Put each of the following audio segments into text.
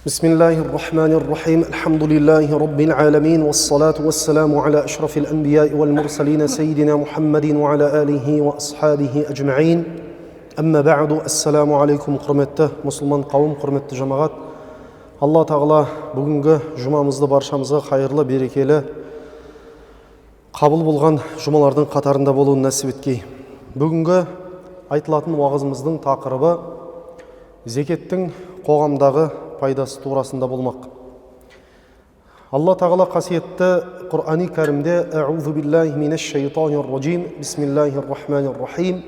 بسم الله الرحمن الرحيم الحمد لله رب العالمين والصلاة والسلام على أشرف الأنبياء والمرسلين سيدنا محمد وعلى آله وأصحابه أجمعين أما بعد السلام عليكم құрметті мұсылман қауым, құрметті жамағат. Алла тағала бүгінгі жұмамызды баршамызға қайырлы, берекелі, қабыл болған жұмалардың қатарында болуын нәсіп еткей. Бүгінгі айтылатын уағызымыздың тақырыбы зекеттің қоғамдағы пайдасы турасында болмақ. Алла тағала қасиетті Құр'ани кәрімде «А'узу биллахи минаш шайтанир раджим, бисмиллахир рахманир рахим,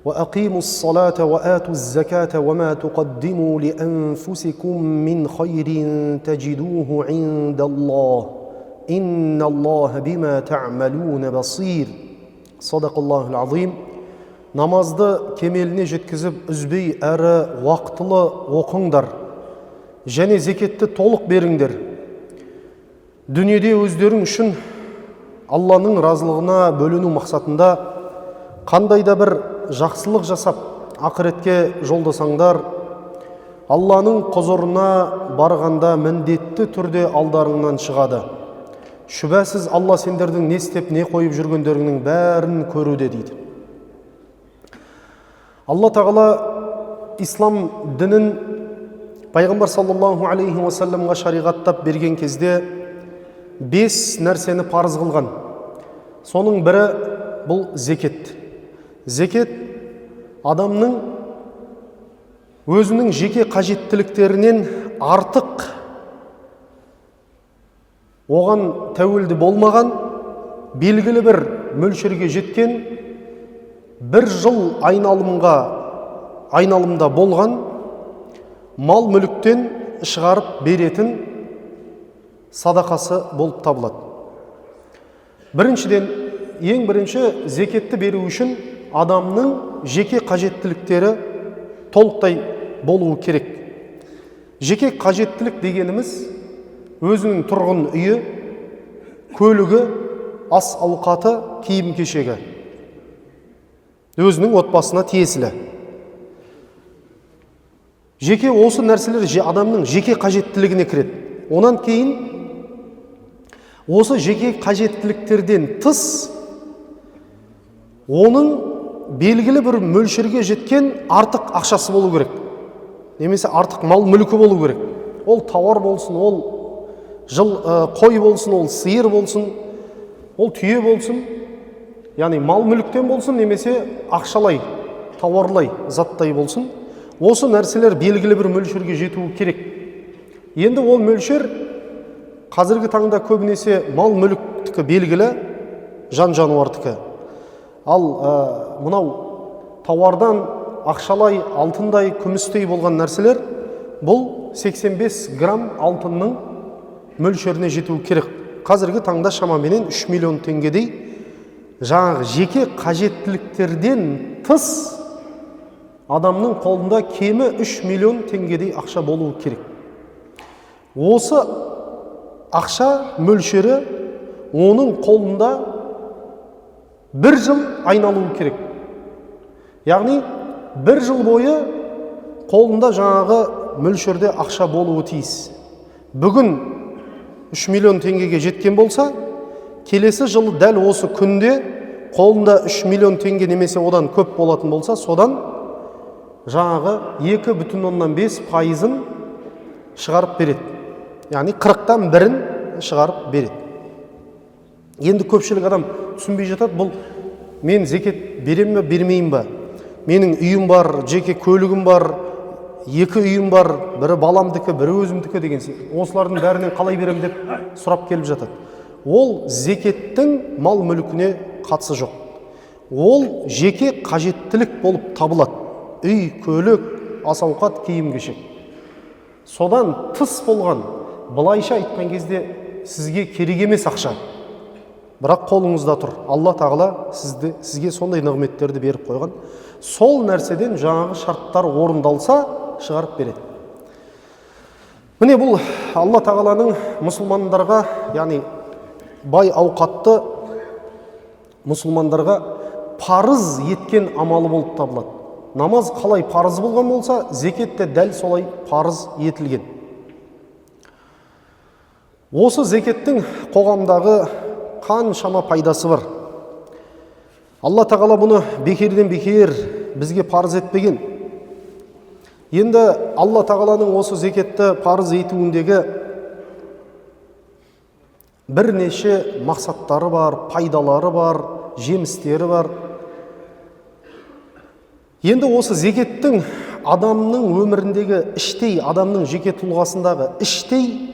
ва ақимус салата ва атуз заката ва ма туқаддиму ли анфусикум мин хайрин таджидуху индаллах, инналлаха бима та'малуна басир». Садақаллахул азим. Намазды кемеліне жеткізіп, үзбей әрі уақытылы оқыңдар, және зекетті толық беріңдер. Дүниеде өздерің үшін Алланың разылығына бөліну мақсатында қандай да бір жақсылық жасап, ақыретке жолдасаңдар, Алланың құзырына барғанда міндетті түрде алдарыңнан шығады. Шүбәсіз Алла сендердің не істеп, не қойып жүргендеріңнің бәрін көруде дейді. Алла тағала ислам дінін пайғамбар саллаллаху алейхи уассаламға шариғаттап берген кезде 5 нәрсені парыз қылған. Соның бірі бұл зекет. Зекет адамның өзінің жеке қажеттіліктерінен артық, оған тәуелді болмаған, белгілі бір мөлшерге жеткен, бір жыл айналымда болған мал мүліктен шығарып беретін садақасы болып табылады. Біріншіден, ең бірінші зекетті беру үшін адамның жеке қажеттіліктері толықтай болуы керек. Жеке қажеттілік дегеніміз өзінің тұрғын үйі, көлігі, ас ауқаты, киім кешегі, өзінің отбасына тиесілі. Жеке осы нәрселер адамның жеке қажеттілігіне кіреді. Онан кейін осы жеке қажеттіліктерден тыс оның белгілі бір мөлшерге жеткен артық ақшасы болу керек. Немесе артық мал мүлкі болу керек. Ол тауар болсын, ол қой болсын, ол сиыр болсын, ол түйе болсын. Яғни мал мүліктен болсын, немесе ақшалай, тауарлай, заттай болсын. Осы нәрселер белгілі бір мөлшерге жетуі керек. Енді ол мөлшер қазіргі таңда көбінесе мал мүліктікі белгілі, жан-жануардікі. Ал мынау тауардан ақшалай, алтындай, күмістей болған нәрселер бұл 85 грамм алтынның мөлшеріне жетуі керек. Қазіргі таңда шамаменен 3 миллион теңгедей жаңағы жеке қажеттіліктерден тыс адамның қолында кемі 3 миллион теңгедей ақша болуы керек. Осы ақша мөлшері оның қолында бір жыл айналуы керек. Яғни бір жыл бойы қолында жаңағы мөлшерде ақша болуы тиіс. Бүгін 3 миллион теңгеге жеткен болса, келесі жылы дәл осы күнде қолында 3 миллион теңге немесе одан көп болатын болса, содан жаңағы 2,5% шығарып береді. Яғни 40-тан 1-ін шығарып береді. Енді көпшілік адам түсінбей жатады, бұл мен зекет берем бе, бермеймін бе? Менің үйім бар, жеке көлігім бар, 2 үйім бар, бірі баламдікі, бірі өзімдікі деген. Осылардың бәрінен қалай берем деп сұрап келіп жатады. Ол зекеттің мал мүлкіне қатысы жоқ. Ол жеке қажеттілік болып табылады. Үй, көлік, ас ауқат, киім кешек. Содан тыс болған, былайша айтқан кезде сізге керек емес ақша, бірақ қолыңызда тұр. Алла тағала сізге сондай нығметтерді беріп қойған. Сол нәрседен жаңағы шарттар орындалса, шығарып береді. Міне бұл Алла тағаланың мұсылмандарға, яғни бай ауқатты мұсылмандарға парыз еткен амалы болып табылады. Намаз қалай парыз болған болса, зекет те дәл солай парыз етілген. Осы зекеттің қоғамдағы қаншама пайдасы бар. Алла тағала бұны бекерден бекер бізге парыз етпеген. Енді Алла тағаланың осы зекетті парыз етуіндегі бірнеше мақсаттары бар, пайдалары бар, жемістері бар. Енді осы зекеттің адамның өміріндегі іштей, адамның жеке тұлғасындағы іштей,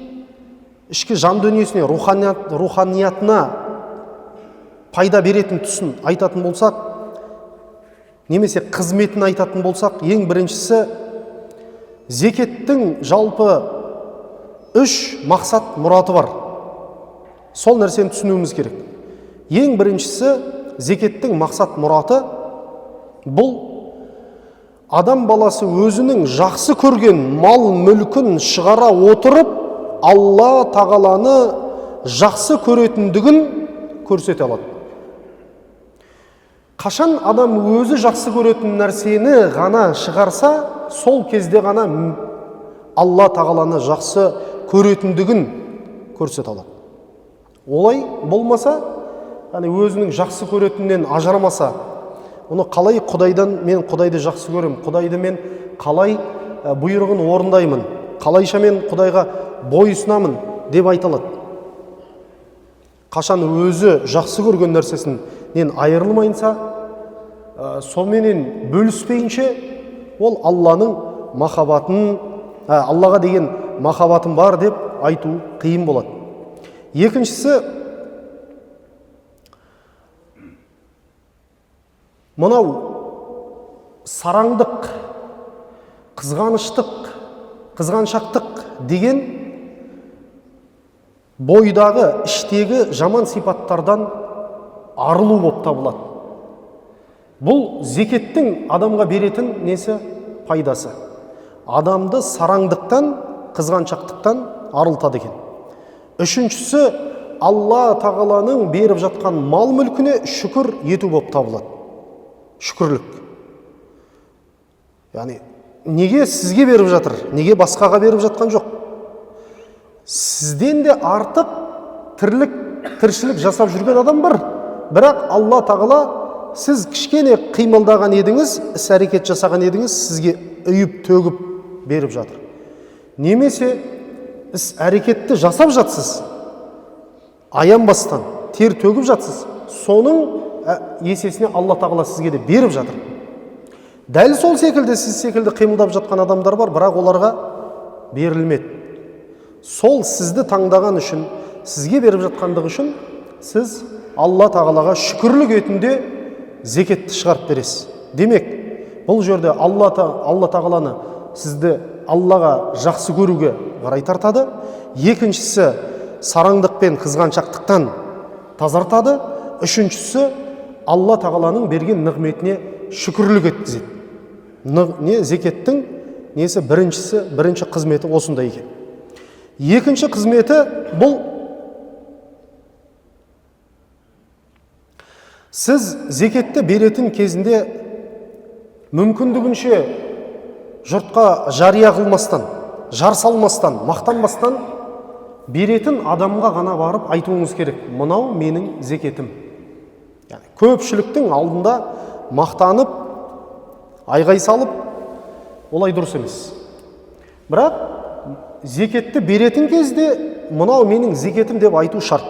ішкі жан дүниесіне, руханиятына пайда беретін тұсын айтатын болсақ, немесе қызметін айтатын болсақ, ең біріншісі зекеттің жалпы үш мақсат мұраты бар. Сол нәрсені түсінуіміз керек. Ең біріншісі зекеттің мақсат мұраты бұл адам баласы өзінің жақсы көрген мал мүлкін шығара отырып Алла тағаланы жақсы көретіндігін көрсете алады. Қашан адам өзі жақсы көретін нәрсені ғана шығарса, сол кезде ғана Алла тағаланы жақсы көретіндігін көрсете алады. Олай болмаса, өзінің жақсы көретіннен ажырамаса, оны қалай Құдайдан мен Құдайды жақсы көрем, Құдайды мен қалай бұйрығын орындаймын, қалайша мен Құдайға бойұсынамын деп айта алады. Қашан өзі жақсы көрген нәрсесінен айырылмайынса, соменен бөліспейінше, ол Алланың махаббатын, Аллаға деген махаббатым бар деп айту қиын болады. Екіншісі, мынау сараңдық, қызғаныштық, қызғаншақтық деген бойдағы, іштегі жаман сипаттардан арылу болып табылады. Бұл зекеттің адамға беретін несі? Пайдасы. Адамды сараңдықтан, қызғаншақтықтан арылтады екен. Үшіншісі, Алла тағаланың беріп жатқан мал мүлкіне шүкір ету болып табылады. Шүкірлік. Яғни, неге сізге беріп жатыр, неге басқаға беріп жатқан жоқ? Сізден де артық тіршілік жасап жүрген адам бар. Бірақ Алла тағала сіз кішкене қимылдаған едіңіз, іс-әрекет жасаған едіңіз, сізге үйіп төгіп беріп жатыр. Немесе іс-әрекетті жасап жатсыз, аянбастан тер төгіп жатсыз, соның есесіне Алла тағала сізге де беріп жатыр. Дәл сол секілді, сіз секілді қимылдап жатқан адамдар бар, бірақ оларға берілмеді. Сол сізді таңдаған үшін, сізге беріп жатқандығы үшін, сіз Алла тағалаға шүкірлік етінде зекетті шығарып бересіз. Демек, бұл жерде Алла тағаланы сізді Аллаға жақсы көруге қарай тартады. Екіншісі, сараңдық пен қызғаншақтықтан тазартады. Үшіншісі, Алла тағаланың берген нығметіне шүкірлік еткізеді. Зекеттің бірінші қызметі осындай екен. Екінші қызметі бұл сіз зекетті беретін кезінде мүмкіндігінше жұртқа жария қылмастан, жар салмастан, мақтанбастан беретін адамға ғана барып айтуыңыз керек. Мынау менің зекетім. Көпшіліктің алдында мақтанып, айғай салып, олай дұрыс емес. Бірақ зекетті беретін кезде мынау менің зекетім деп айту шарт.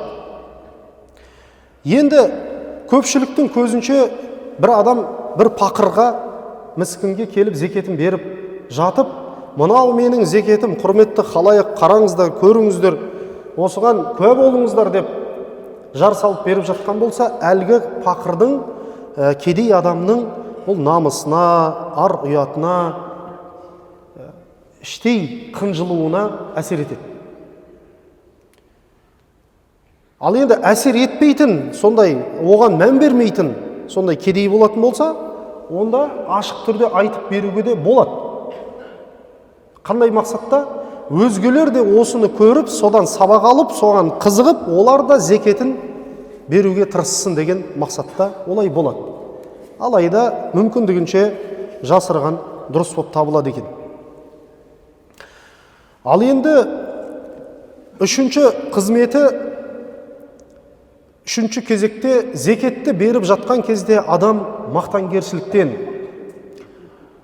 Енді көпшіліктің көзінше бір адам бір пақырға, міскінге келіп зекетін беріп жатып, мынау менің зекетім, құрметті халайық, қараңыздар, көріңіздер, осыған куә болыңыздар деп жар салып беріп жатқан болса, әлгі пақырдың, кедей адамның бұл намысына, ар ұятына, іштей қынжылуына әсер етеді. Ал енді әсер етпейтін, сондай оған мән бермейтін, сондай кедей болатын болса, онда ашық түрде айтып беруге де болады. Қандай мақсатта? Өзгелер де осыны көріп, содан сабақ алып, соған қызығып, олар да зекетін беруге тырыссын деген мақсатта олай болады. Алайда мүмкіндігінше жасырған дұрыс болып табылады екен. Ал енді Үшінші қызметі, үшінші кезекте зекетті беріп жатқан кезде адам мақтанкершіліктен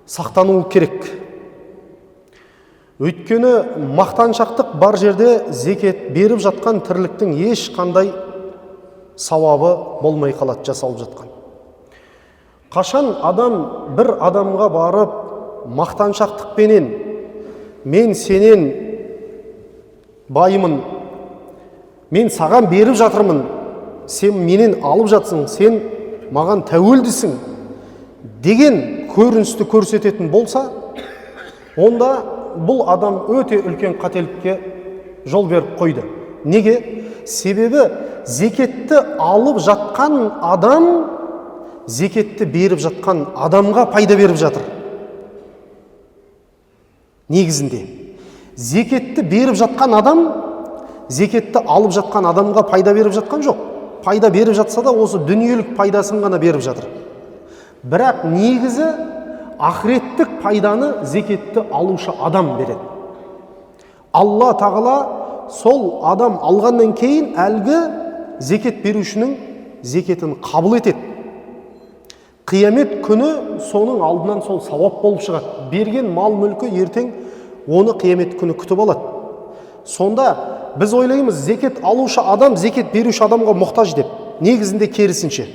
сақтануы керек. Өйткені мақтаншақтық бар жерде зекет беріп жатқан тірліктің ешқандай сауабы болмай қалады жасалып жатқан. Қашан адам бір адамға барып мақтаншақтықпенен мен сенен байымын, мен саған беріп жатырмын, сен менен алып жатсың, сен маған тәуелдісің деген көріністі көрсететін болса, онда бұл адам өте үлкен қателікке жол беріп қойды. Неге? Себебі зекетті алып жатқан адам зекетті беріп жатқан адамға пайда беріп жатыр. Негізінде зекетті беріп жатқан адам зекетті алып жатқан адамға пайда беріп жатқан жоқ. Пайда беріп жатса да осы дүниелік пайдасын ғана беріп жатыр. Бірақ негізі ақыреттік пайданы зекетті алушы адам береді. Алла тағала сол адам алғаннан кейін әлгі зекет берушінің зекетін қабыл етеді. Қиямет күні соның алдынан сол сауап болып шығады. Берген мал мүлкі ертең оны қиямет күні күтіп алады. Сонда біз ойлаймыз, зекет алушы адам зекет беруші адамға мұқтаж деп. Негізінде керісінше.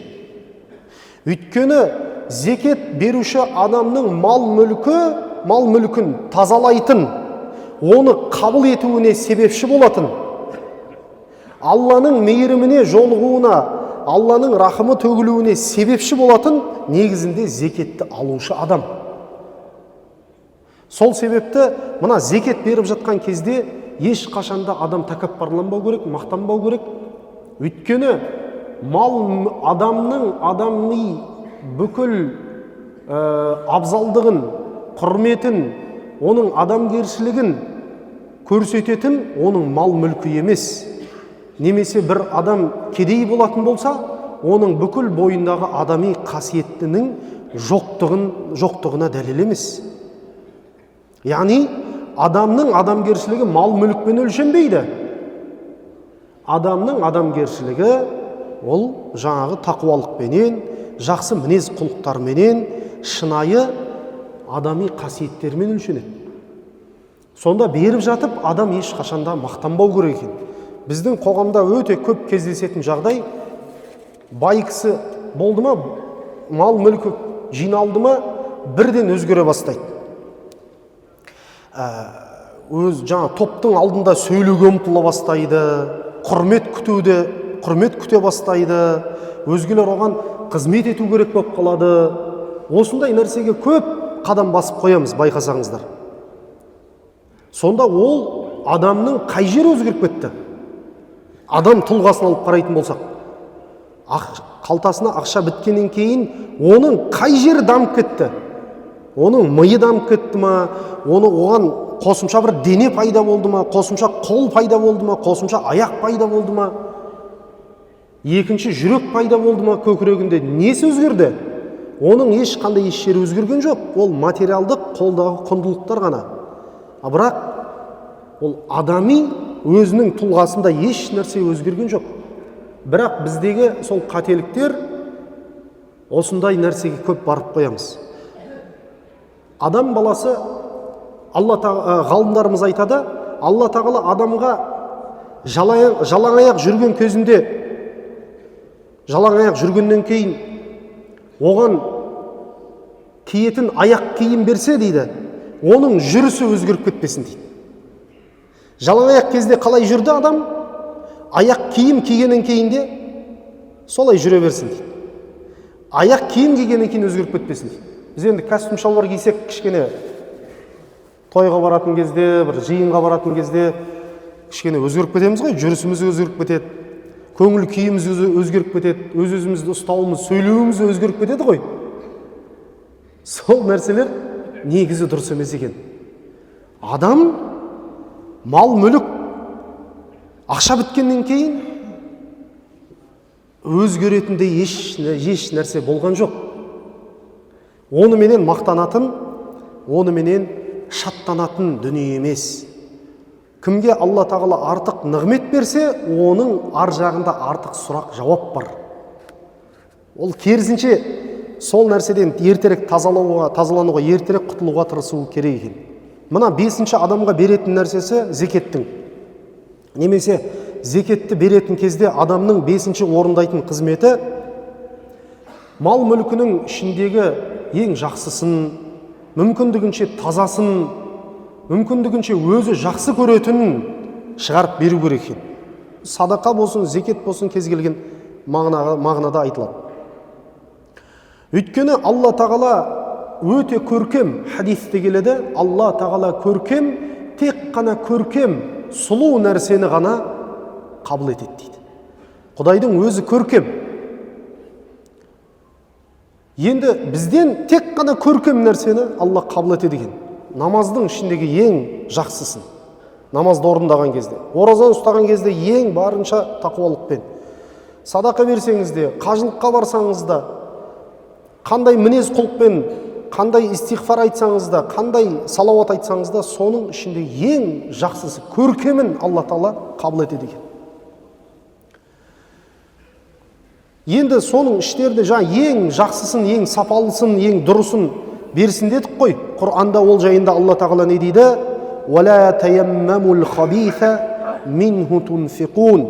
Өйткені зекет беруші адамның мал мүлкін тазалайтын, оны қабыл етуіне себепші болатын, Алланың мейіріміне жолығуына, Алланың рахымы төгілуіне себепші болатын негізінде зекетті алушы адам. Сол себепті мына зекет беріп жатқан кезде еш қашанда адам тәкаппарланбау керек, мақтанбау керек. Өйткені мал адамның бүкіл абзалдығын, құрметін, оның адамгершілігін көрсететін оның мал мүлкі емес. Немесе бір адам кедей болатын болса, оның бүкіл бойындағы адами қасиеттінің жоқтығына дәлел емес. Яғни адамның адамгершілігі мал мүлікпен өлшенбейді. Адамның адамгершілігі ол жаңағы тақуалықпенен, жақсы мінез құлықтарменен, шынайы адами қасиеттермен өлшенеді. Сонда беріп жатып адам ешқашанда мақтанбау керек екен. Біздің қоғамда өте көп кездесетін жағдай, бай кісі болды ма, мал мүлкі жиналды ма, бірден өзгере бастайды. Жаңа топтың алдында сөйлеуге ұмтыла бастайды, құрмет күте бастайды, өзгелер оған қызмет ету керек болып қалады. Осындай нәрсеге көп қадам басып қоямыз, байқасаңыздар. Сонда ол адамның қай жері өзгеріп кетті? Адам тұлғасын алып қарайтын болсақ, қалтасына ақша біткеннен кейін оның қай жері дамып кетті? Оның миы дамып кетті ма? Оған қосымша бір дене пайда болды ма? Қосымша қол пайда болды ма? Қосымша аяқ пайда болды ма? Екінші жүрек пайда болды ма көкірегінде? Несі өзгерді? Оның ешқандай еш жері өзгерген жоқ. Ол материалдық қолдағы құндылықтар ғана. Бірақ ол адами өзінің тұлғасында еш нәрсе өзгерген жоқ. Бірақ біздегі сол қателіктер осындай нәрсеге көп барып қоямыз. Адам баласы, ғалымдарымыз айтады, Алла тағала адамға жалаң аяқ жүрген кезінде, жалаң аяқ жүргеннен кейін оған киетін аяқ киім берсе дейді, оның жүрісі өзгеріп кетпесін дейді. Жалаң аяқ кезде қалай жүрді адам, аяқ киім кигеннен кейінде солай жүре берсін дейді. Аяқ киім кигеннен кейін өзгеріп кетпесін дейді. Біз енді костюм шалбар кисек, кішкене тойға баратын кезде, бір жиынға баратын кезде кішкене өзгеріп кетеміз ғой, жүрісіміз өзгеріп кетеді, көңіл күйіміз өзгеріп кетеді, өз-өзімізді ұстауымыз, сөйлеуіміз өзгеріп кетеді ғой. Сол нәрселер негізі дұрыс емес екен. Адам мал мүлік ақша біткеннен кейін өзгеретіндей еш нәрсе болған жоқ. Оны менен мақтанатын, оны менен шаттанатын дүние емес. Кімге Алла тағала артық нығмет берсе, оның ар жағында артық сұрақ жауап бар. Ол керісінше сол нәрседен ертерек тазалануға, ертерек құтылуға тырысу керек екен. Мына 5-ші адамға беретін нәрсесі зекеттің. Немесе зекетті беретін кезде адамның 5-ші орындайтын қызметі мал мүлкінің ішіндегі ең жақсысын, мүмкіндігінше тазасын, мүмкіндігінше өзі жақсы көретін шығарып беру керек екен. Садақа болсын, зекет болсын, кез келген мағынада айтылады. Өйткені Алла тағала өте көркем, хадисте келеді, Алла тағала көркем, тек қана көркем, сұлу нәрсені ғана қабыл етеді дейді. Құдайдың өзі көркем. Енді бізден тек қана көркем нәрсені Алла қабыл етеді екен. Намаздың ішіндегі ең жақсысын, намазды орындаған кезде, ораза ұстаған кезде ең барынша тақуалықпен, садақа берсеңіз де, қажылыққа барсаңыз да, қандай мінез құлықпен, қандай истиғфар айтсаңыз да, қандай салауат айтсаңыз да, соның ішінде ең жақсысы, көркемін Алла тағала қабыл етеді екен. Енді соның іштерінде ең жақсысын, ең сапалысын, ең дұрысын берсін дедік қой. Құр'анда ол жайында Алла тағала не дейді? وَلَا تَيَمَّمُ الْخَبِيثَ مِنْهُ تُنْفِقُونَ.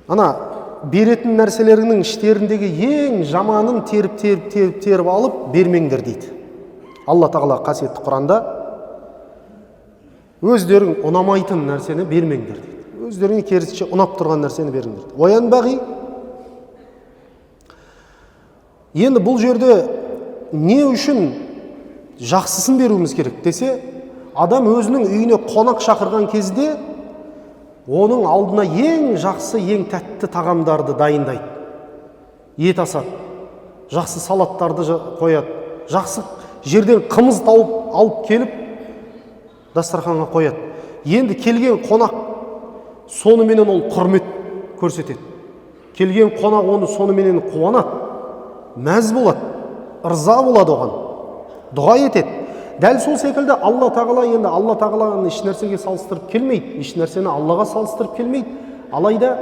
Ана беретін нәрселерінің іштеріндегі ең жаманын теріп алып бермеңдер дейді. Алла тағала қасиетті Құр'анда өздерің ұнамайтын нәрсені бермеңдер дейді. Өздеріңе керісінше ұнап тұрған нәрсені беріңдер дейді. Оянбағи. Енді бұл жерде не үшін жақсысын беруіміз керек десе, адам өзінің үйіне қонақ шақырған кезде оның алдына ең жақсы, ең тәтті тағамдарды дайындайды. Ет асады, жақсы салаттарды қояды, жақсы жерден қымыз тауып алып келіп дастарханға қояды. Енді келген қонақ соныменен ол құрмет көрсетеді. Келген қонақ оны соныменен қуанады, мәз болады, ырза болады, оған дұға етеді. Дәл сол секілді Алла тағала енді Алла тағаланы еш нәрсеге салыстырып келмейді, еш нәрсені Аллаға салыстырып келмейді. Алайда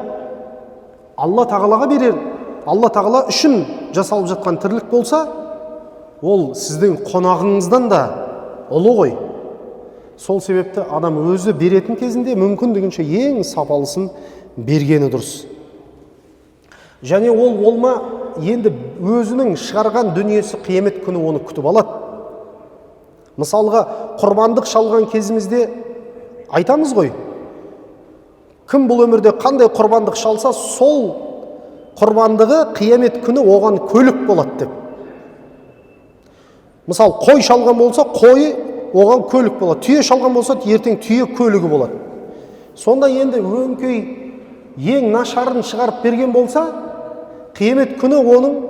Алла тағалаға берер, Алла тағала үшін жасалып жатқан тірлік болса, ол сіздің қонағыңыздан да ұлы ғой. Сол себепті адам өзі беретін кезінде мүмкіндігінше ең сапалысын бергені дұрыс. Және ол болма енді өзінің шығарған дүниесі қиямет күні оны күтіп алады. Мысалға, құрбандық шалған кезімізде айтамыз ғой, кім бұл өмірде қандай құрбандық шалса, сол құрбандығы қиямет күні оған көлік болады деп. Мысалы, қой шалған болса, қойы оған көлік болады. Түйе шалған болса, ертең түйе көлігі болады. Сонда енді өңкей ең нашарын шығарып берген болса, қиямет күні оның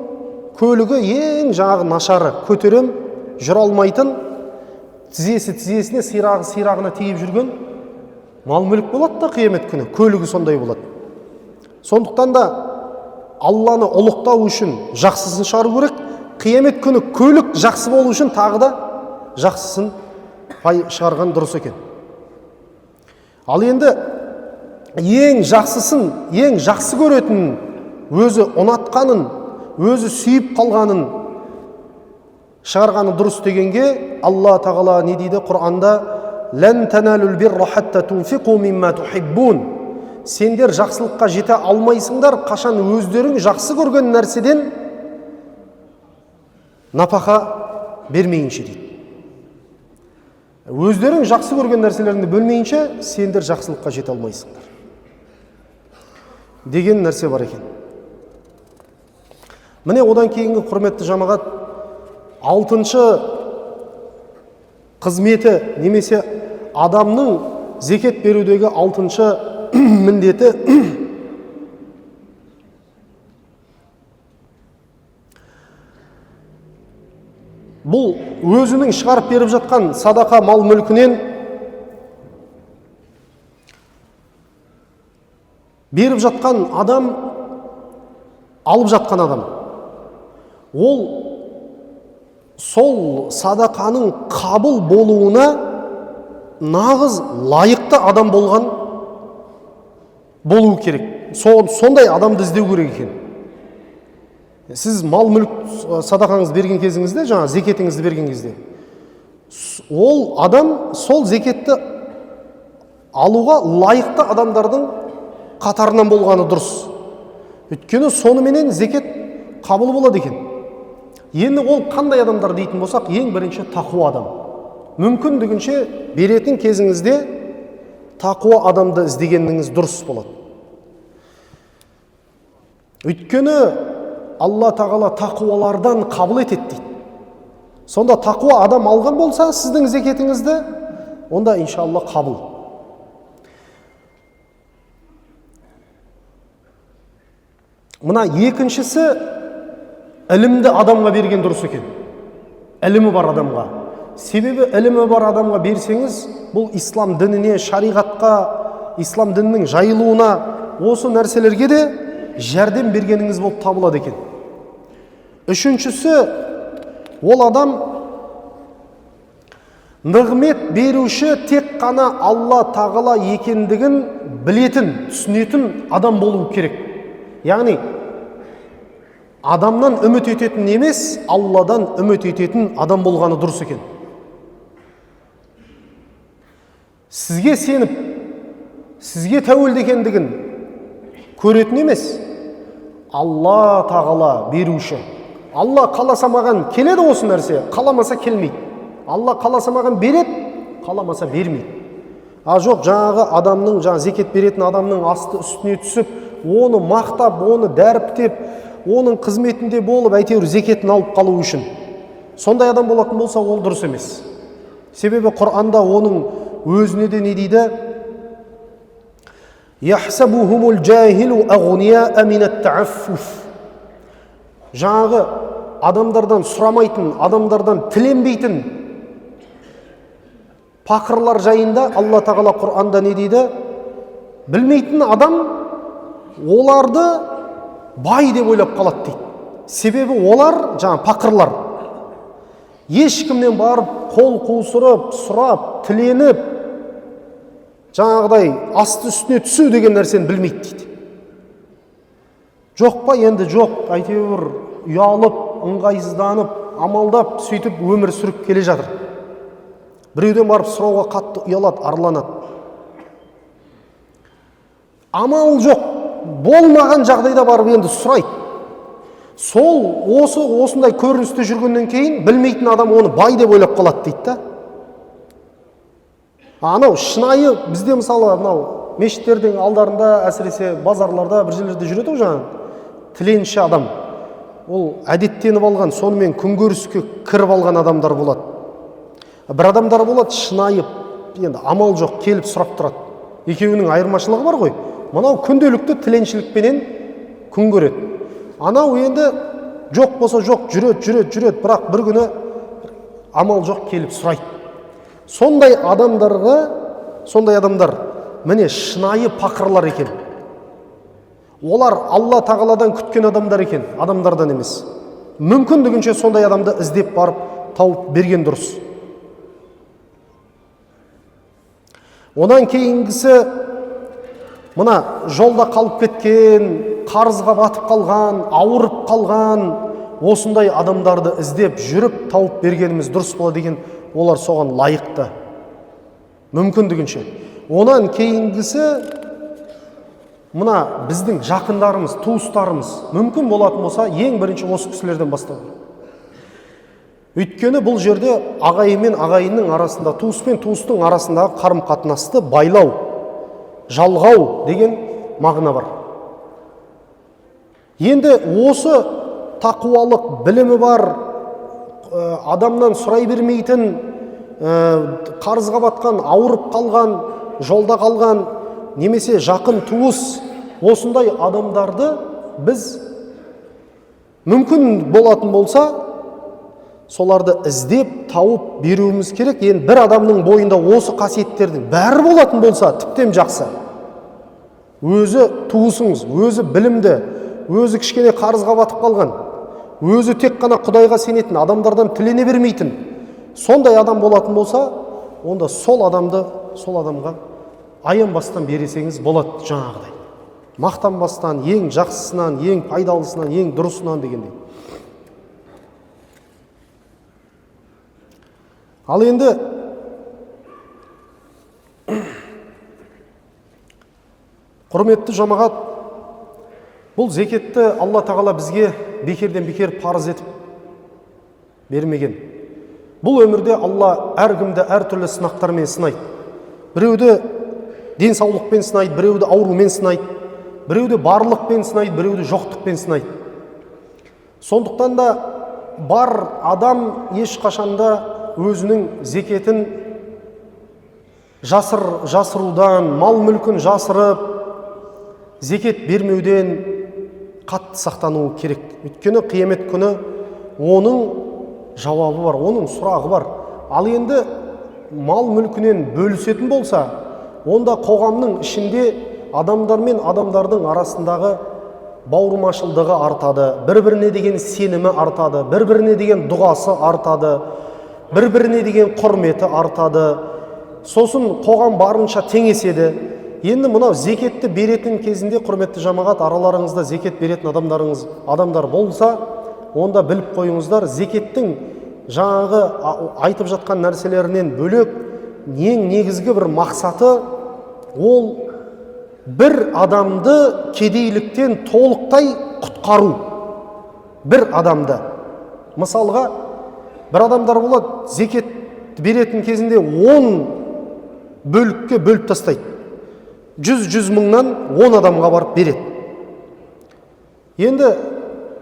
көлігі ең жаңағы нашары, көтерем, жүре алмайтын, тізесіне сирағына тиіп жүрген мал мүлік болады да қиямет күні, көлігі сондай болады. Сондықтан да Алланы ұлықтау үшін жақсысын шығару керек, қиямет күні көлік жақсы болу үшін тағы да жақсысын шығарған дұрыс екен. Ал енді ең жақсысын, ең жақсы көретінін, өзі ұнатқанын, өзі сүйіп қалғанын шығарғаны дұрыс дегенге Алла тағала не дейді Құр'анда? Лән таналул бирра хатта тунфиқу мимма тухиббун. Сендер жақсылыққа жете алмайсыңдар, қашан өздерің жақсы көрген нәрседен напақа бермейінше дейді. Өздерің жақсы көрген нәрселеріңді бөлмейінше, сендер жақсылыққа жете алмайсыңдар деген нәрсе бар екен. Міне одан кейінгі құрметті жамағат, 6-шы қызметі немесе адамның зекет берудегі 6-шы міндеті бұл өзінің шығарып беріп жатқан садақа мал мүлкінен беріп жатқан адам, алып жатқан адам, ол сол садақаның қабыл болуына нағыз лайықты адам болу керек. Сондай адамды іздеу керек екен. Сіз мал мүлік садақаңызды берген кезіңізде, жаңа зекетіңізді берген кезде, ол адам сол зекетті алуға лайықты адамдардың қатарынан болғаны дұрыс. Өйткені соныменен зекет қабыл болады екен. Енді ол қандай адамдар дейтін болсақ, ең бірінші тақуа адам. Мүмкіндігінше беретін кезіңізде тақуа адамды іздегеніңіз дұрыс болады. Өйткені Алла тағала тақуалардан қабыл етеді дейді. Сонда тақуа адам алған болса сіздің зекетіңізді, онда иншалла қабыл. Мына екіншісі, ілімді адамға берген дұрыс екен. Ілімі бар адамға. Себебі ілімі бар адамға берсеңіз, бұл ислам дініне, шариғатқа, ислам дінінің жайылуына, осы нәрселерге де жәрдем бергеніңіз болып табылады екен. Үшіншісі, ол адам нығмет беруші тек қана Алла тағала екендігін білетін, түсінетін адам болу керек. Яғни, адамнан үміт ететін емес, Алладан үміт ететін адам болғаны дұрыс екен. Сізге сеніп, сізге тәуелді екендігін көретін емес, Алла тағала беруші. Алла қаласа маған келеді осы нәрсе, қаламаса келмейді. Алла қаласа маған береді, қаламаса бермейді. Жоқ, жаңағы адамның, зекет беретін адамның асты үстіне түсіп, оны мақтап, оны дәріптеп, оның қызметінде болып, әйтеуір зекетін алып қалу үшін. Сондай адам болатын болса, ол дұрыс емес. Себебі Құр'анда оның өзіне де не дейді? Яхсабухумул жахилу агънияа минат та'аффуф. Жаңағы адамдардан сұрамайтын, адамдардан тіленбейтін пақырлар жайында Алла тағала Құр'анда не дейді? Білмейтін адам оларды бай деп ойлап қалады дейді. Себебі олар, пақырлар, ешкімнен барып қол қусырып, сұрап, тіленіп, жаңағыдай асты үстіне түсу деген нәрсені білмейді дейді. Жоқ па? Енді жоқ, әйтеуір ұялып, ыңғайсызданып, амалдап, сөйтіп өмір сүріп келе жатыр. Біреуден барып сұрауға қатты ұялады, арланады. Амал жоқ, болмаған жағдайда барып енді сұрайды. Осындай көріністе жүргеннен кейін білмейтін адам оны бай деп ойлап қалады дейді да. Анау шынайы, бізде мысалы мешіттердің алдарында, әсіресе базарларда, бір жерлерде жүреді жаңағы тіленші адам. Ол әдеттеніп алған, сонымен күнкөріске кіріп алған адамдар болады. Бір адамдар болады шынайы, енді амал жоқ, келіп сұрап тұрады. Екеуінің айырмашылығы бар ғой. Мынау күнделікті тіленшілікпенен күн көреді. Анау енді жоқ болса жоқ, жүреді, бірақ бір күні амал жоқ келіп сұрайды. Сондай адамдар міне шынайы пақырлар екен. Олар Алла тағаладан күткен адамдар екен, адамдардан емес. Мүмкіндігінше сондай адамды іздеп барып тауып берген дұрыс. Одан кейінгісі, мына жолда қалып кеткен, қарызға батып қалған, ауырып қалған, осындай адамдарды іздеп жүріп тауып бергеніміз дұрыс болады деген, олар соған лайықты. Мүмкіндігінше. Онан кейінгісі, мына біздің жақындарымыз, туыстарымыз мүмкін болатын болса, ең бірінші осы кісілерден бастау. Өйткені бұл жерде ағайын мен ағайынның арасында, туыс пен туыстың арасындағы қарым-қатынасты байлау, жалғау деген мағына бар. Енді осы тақуалық білімі бар, адамнан сұрай бермейтін, қарызға батқан, ауырып қалған, жолда қалған, немесе жақын туыс, осындай адамдарды біз мүмкін болатын болса, соларды іздеп, тауып беруіміз керек. Енді бір адамның бойында осы қасиеттердің бәрі болатын болса, тіптен жақсы. Өзі туысыңыз, өзі білімді, өзі кішкене қарызға батып қалған, өзі тек қана Құдайға сенетін, адамдардан тілене бермейтін, сондай адам болатын болса, онда сол адамға аянбастан бересеңіз болады, жаңағыдай. Мақтанбастан, ең жақсысынан, ең пайдалысынан, ең дұрысынан дегендей. Ал енді құрметті жамағат, бұл зекетті Алла тағала бізге бекерден бекер парыз етіп бермеген. Бұл өмірде Алла әркімді әртүрлі сынақтармен сынайды. Біреуді денсаулықпен сынайды, біреуді аурумен сынайды, біреуді барлықпен сынайды, біреуді жоқтықпен сынайды. Сондықтан да бар адам ешқашанда өзінің зекетін жасырудан, мал мүлкін жасырып, зекет бермеуден қатты сақтануы керек. Өйткені қиямет күні оның жауабы бар, оның сұрағы бар. Ал енді мал мүлкінен бөлісетін болса, онда қоғамның ішінде адамдар мен адамдардың арасындағы бауырмашылдығы артады, бір-біріне деген сенімі артады, бір-біріне деген дұғасы артады, бір-біріне деген құрметі артады. Сосын қоғам барынша теңеседі. Енді мынау зекетті беретін кезінде, құрметті жамағат, араларыңызда зекет беретін адамдар болса, онда біліп қойыңыздар, зекеттің жаңағы айтып жатқан нәрселерінен бөлек ең негізгі бір мақсаты ол бір адамды кедейліктен толықтай құтқару. Бір адамды. Мысалға, бір адамдар болады, зекет беретін кезінде 10 бөлікке бөліп тастайды. 100 мыңнан 10 адамға барып береді. Енді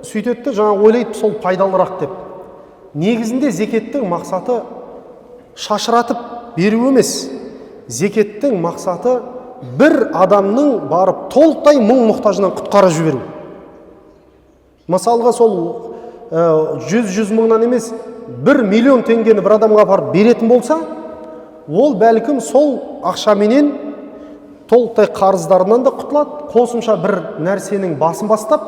сөйтетті, жаңа ойлайды, сол пайдалырақ деп. Негізінде зекеттің мақсаты шашыратып беру емес. Зекеттің мақсаты бір адамның барып толықтай мұң-мұқтажынан құтқарып жіберу. Мысалға сол 100 мыңнан емес, 1 миллион теңгені бір адамға барып беретін болса, ол бәлкім сол ақшаменен толықтай қарыздарынан да құтылады, қосымша бір нәрсенің басын бастап,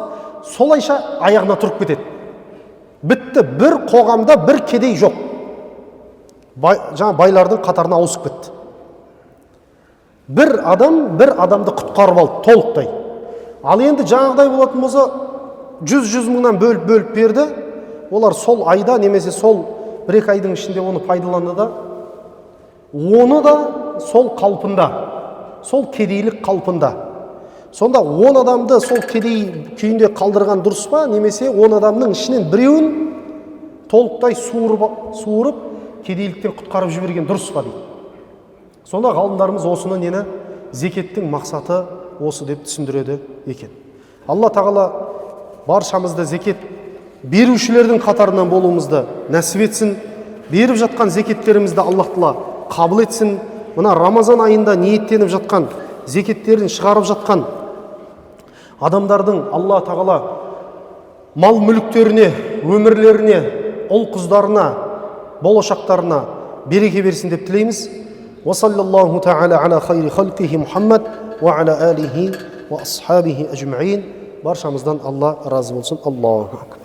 солайша аяғына тұрып кетеді. Бітті, бір қоғамда бір кедей жоқ. Жаңа байлардың қатарына ауысып кетті. Бір адамды құтқарып алды толықтай. Ал енді жаңағыдай болатын болса, 100 мыңнан бөліп берді. Олар сол айда немесе сол 1-2 айдың ішінде оны пайдаланды да, оны да сол қалпында, сол кедейлік қалпында. Сонда 10 адамды сол кедей күйінде қалдырған дұрыс па, немесе 10 адамның ішінен біреуін толықтай суырып кедейліктен құтқарып жіберген дұрыс па дейді. Сонда ғалымдарымыз осыны нені? Зекеттің мақсаты осы деп түсіндіреді екен. Алла тағала баршамызды зекет берушілердің қатарынан болуымызды нәсіп етсін. Беріп жатқан зекеттерімізді Аллах тағала қабыл етсін. Мына Рамазан айында ниеттеніп жатқан, зекеттерін шығарып жатқан адамдардың Алла тағала мал мүліктеріне, өмірлеріне, ұл қыздарына, болашақтарына береке берсін деп тілейміз. وصلى الله تعالى على خير خلقه محمد وعلى آله وأصحابه أجمعين. Баршамыздан Алла разы болсын. Аллаху акбар.